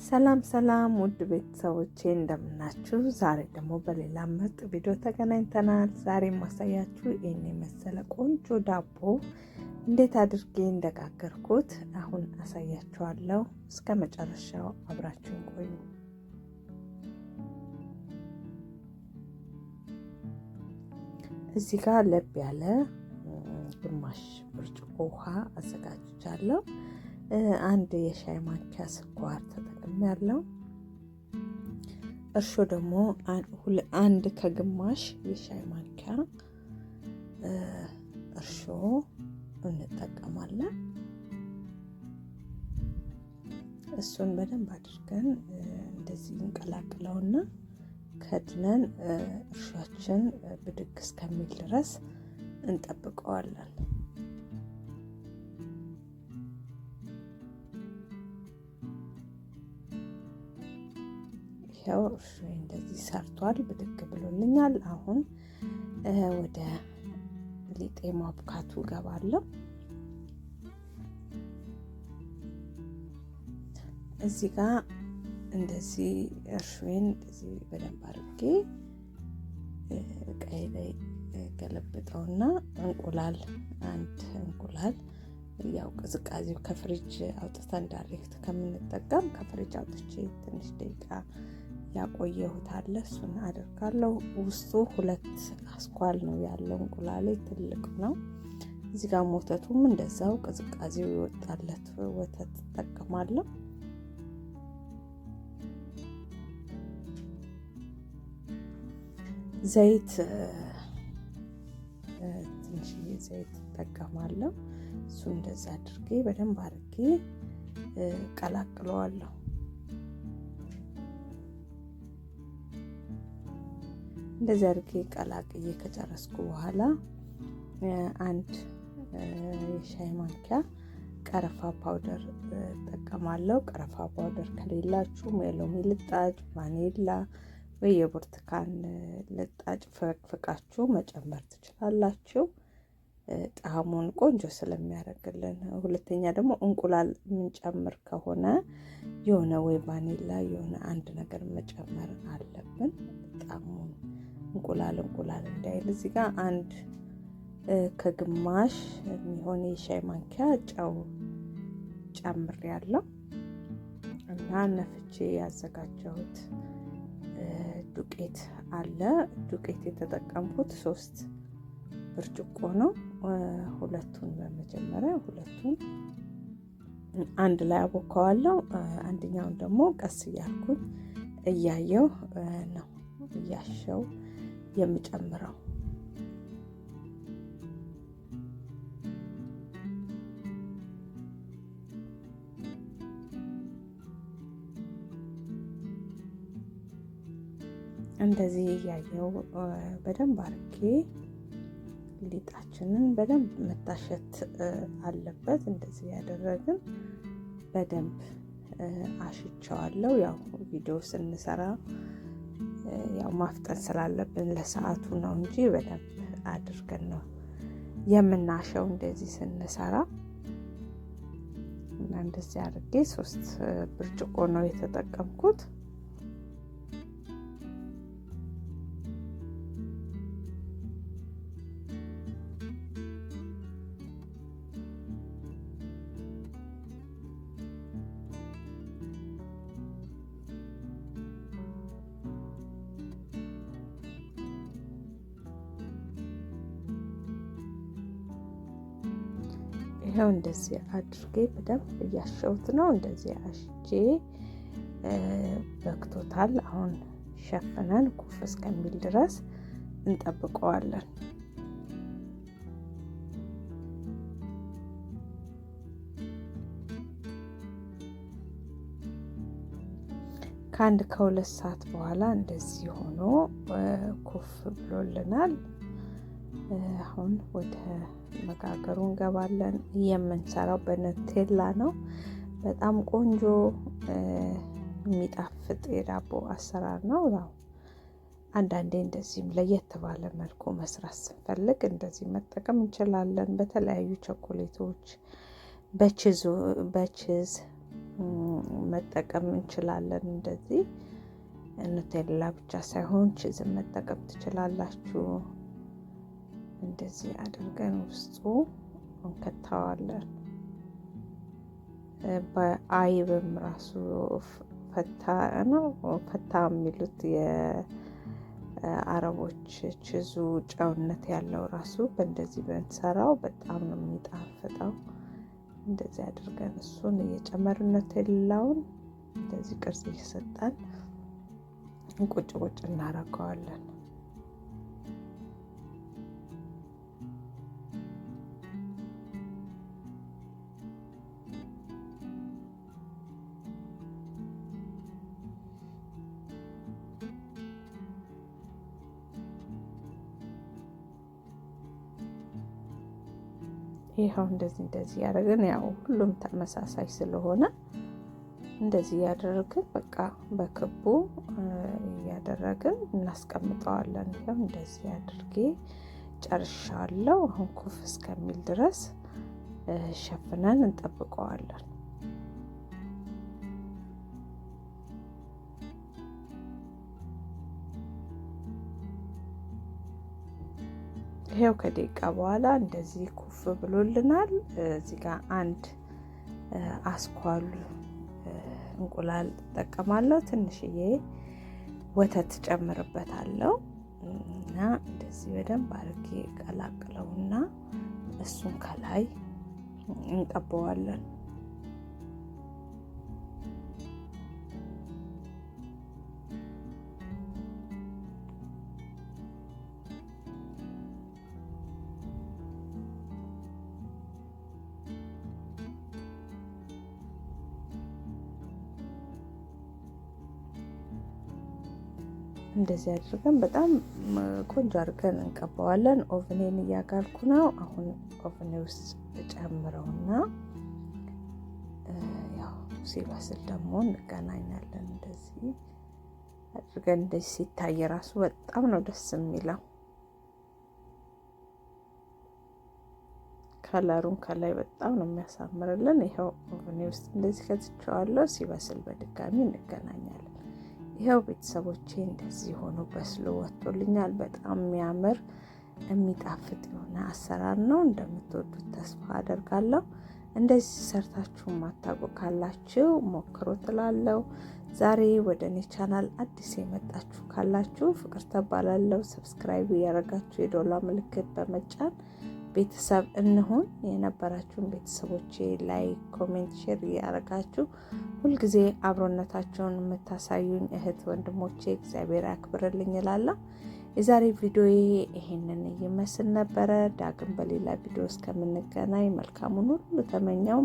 ሰላም ሰላም ውድ ቤተሰቦቼ እንደምናችሁ። ዛሬ ደግሞ በሌላ ምርጥ ቪዲዮ ተገናኝተናል። ዛሬ ማሳያችሁ ይህን የመሰለ ቆንጆ ዳቦ እንዴት አድርጌ እንደጋገርኩት አሁን አሳያችኋለሁ። እስከ መጨረሻው አብራችሁን ቆዩ። እዚህ ጋር ለብ ያለ ግማሽ ብርጭቆ ውሃ አዘጋጅቻለሁ። አንድ የሻይ ማንኪያ ስኳር ተጠቅሜያለሁ። እርሾ ደግሞ አንድ ከግማሽ የሻይ ማንኪያ እርሾ እንጠቀማለን። እሱን በደንብ አድርገን እንደዚህ እንቀላቅለውና ከድነን እርሾችን ብድግ እስከሚል ድረስ እንጠብቀዋለን። ያው እርሾ እንደዚህ ሰርቷል፣ ብድግ ብሎልኛል። አሁን ወደ ሊጤ ማብካቱ ገባለሁ። እዚህ ጋር እንደዚህ እርሾን እንደዚህ በደንብ አድርጌ ቀይ ላይ ገለብጠውና እንቁላል አንድ እንቁላል ያው ቅዝቃዜው ከፍሪጅ አውጥተን ዳይሬክት ከምንጠቀም ከፍሪጅ አውጥቼ ትንሽ ደቂቃ ያቆየሁት አለ፣ እሱን አደርጋለሁ። ውስጡ 2 አስኳል ነው ያለው፣ እንቁላሌ ትልቅ ነው። እዚህ ጋር ወተቱም እንደዛው ቅዝቃዜው ይወጣለት ወተት ተጠቀማለሁ። ዘይት ትንሽ ዘይት ተጠቀማለሁ። እሱ እንደዛ አድርጌ በደንብ አድርጌ ቀላቅለዋለሁ። እንደዚህ አድርጌ ቀላቅዬ ከጨረስኩ በኋላ አንድ የሻይ ማንኪያ ቀረፋ ፓውደር እጠቀማለሁ። ቀረፋ ፓውደር ከሌላችሁ የሎሚ ልጣጭ፣ ቫኒላ ወይ የብርቱካን ልጣጭ ፈቅፍቃችሁ መጨመር ትችላላችሁ፣ ጣዕሙን ቆንጆ ስለሚያደርግልን። ሁለተኛ ደግሞ እንቁላል የምንጨምር ከሆነ የሆነ ወይ ቫኒላ የሆነ አንድ ነገር መጨመር አለብን፣ ጣዕሙን እንቁላል እንዳይል። እዚህ ጋር አንድ ከግማሽ የሚሆን የሻይ ማንኪያ ጨው ጨምሬያለሁ እና ነፍቼ ያዘጋጀሁት ዱቄት አለ። ዱቄት የተጠቀምኩት 3 ብርጭቆ ነው። ሁለቱን አንድ ላይ አቦካዋለሁ። አንደኛውን ደግሞ ቀስ እያልኩኝ እያየው ነው እያሸው የምጨምረው። እንደዚህ እያየው በደንብ አድርጌ ሊጣችንን በደንብ መታሸት አለበት። እንደዚህ ያደረግን በደንብ አሽቸዋለሁ። ያው ቪዲዮ ስንሰራ ያው ማፍጠን ስላለብን ለሰዓቱ ነው እንጂ በደንብ አድርገን ነው የምናሸው እንደዚህ ስንሰራ። እና እንደዚህ አድርጌ 3 ብርጭቆ ነው የተጠቀምኩት። ይሄው እንደዚህ አድርጌ በደንብ እያሸሁት ነው። እንደዚህ አሽቼ በክቶታል። አሁን ሸፍነን ኩፍ እስከሚል ድረስ እንጠብቀዋለን። ከ1-2 ሰዓት በኋላ እንደዚህ ሆኖ ኩፍ ብሎልናል። አሁን ወደ መጋገሩ እንገባለን። የምንሰራው በነቴላ ነው። በጣም ቆንጆ የሚጣፍጥ የዳቦ አሰራር ነው። ያው አንዳንዴ እንደዚህም ለየት ባለ መልኩ መስራት ስንፈልግ እንደዚህ መጠቀም እንችላለን። በተለያዩ ቸኮሌቶች በቺዝ መጠቀም እንችላለን። እንደዚህ ኑቴላ ብቻ ሳይሆን ቺዝን መጠቀም ትችላላችሁ። እንደዚህ አድርገን ውስጡ እንከታዋለን። በአይብም ራሱ ፈታ ነው ፈታ የሚሉት የአረቦች ቺዙ ጨውነት ያለው ራሱ በእንደዚህ ብንሰራው በጣም ነው የሚጣፍጠው። እንደዚህ አድርገን እሱን እየጨመርን ኑቴላውን እንደዚህ ቅርጽ እየሰጠን ቁጭ ቁጭ እናደርገዋለን። ይሄው እንደዚህ ያደረግን ያው ሁሉም ተመሳሳይ ስለሆነ እንደዚህ ያደረግን በቃ በክቡ እያደረግን እናስቀምጠዋለን። ይሄው እንደዚህ አድርጌ ጨርሻለሁ። አሁን ኩፍ እስከሚል ድረስ ሸፍነን እንጠብቀዋለን። ይሄው ከደቂቃ በኋላ እንደዚህ ኩፍ ብሎልናል። እዚህ ጋር አንድ አስኳል እንቁላል እጠቀማለሁ። ትንሽዬ ወተት ጨምርበታለሁ እና እንደዚህ በደንብ አድርጌ ቀላቅለውና እሱን ከላይ እንቀባዋለን። እንደዚህ አድርገን በጣም ቆንጆ አድርገን እንቀባዋለን። ኦቭኔን እያጋልኩ ነው። አሁን ኦቭኔ ውስጥ ጨምረውና ያው ሲበስል ደግሞ እንገናኛለን። እንደዚህ አድርገን እንደዚህ ሲታይ ራሱ በጣም ነው ደስ የሚለው። ከለሩን ከላይ በጣም ነው የሚያሳምርልን። ይኸው ኦቭኔ ውስጥ እንደዚህ ከትቼዋለሁ። ሲበስል በድጋሚ እንገናኛለን። ይኸው ቤተሰቦቼ እንደዚህ ሆኖ በስሎ ወጥቶልኛል። በጣም የሚያምር የሚጣፍጥ የሆነ አሰራር ነው። እንደምትወዱት ተስፋ አደርጋለሁ። እንደዚህ ሰርታችሁ ማታውቁ ካላችሁ ሞክሮ ትላለው። ዛሬ ወደ እኔ ቻናል አዲስ የመጣችሁ ካላችሁ ፍቅርተ እባላለሁ። ሰብስክራይብ እያደረጋችሁ የዶላ ምልክት በመጫን ቤተሰብ እንሁን። የነበራችሁን ቤተሰቦቼ ላይክ፣ ኮሜንት፣ ሼር እያደረጋችሁ ሁልጊዜ አብሮነታቸውን የምታሳዩኝ እህት ወንድሞቼ እግዚአብሔር ያክብርልኝ እላለሁ። የዛሬ ቪዲዮ ይሄንን ይመስል ነበረ። ዳግም በሌላ ቪዲዮ እስከምንገናኝ መልካሙን ሁሉ ተመኘው።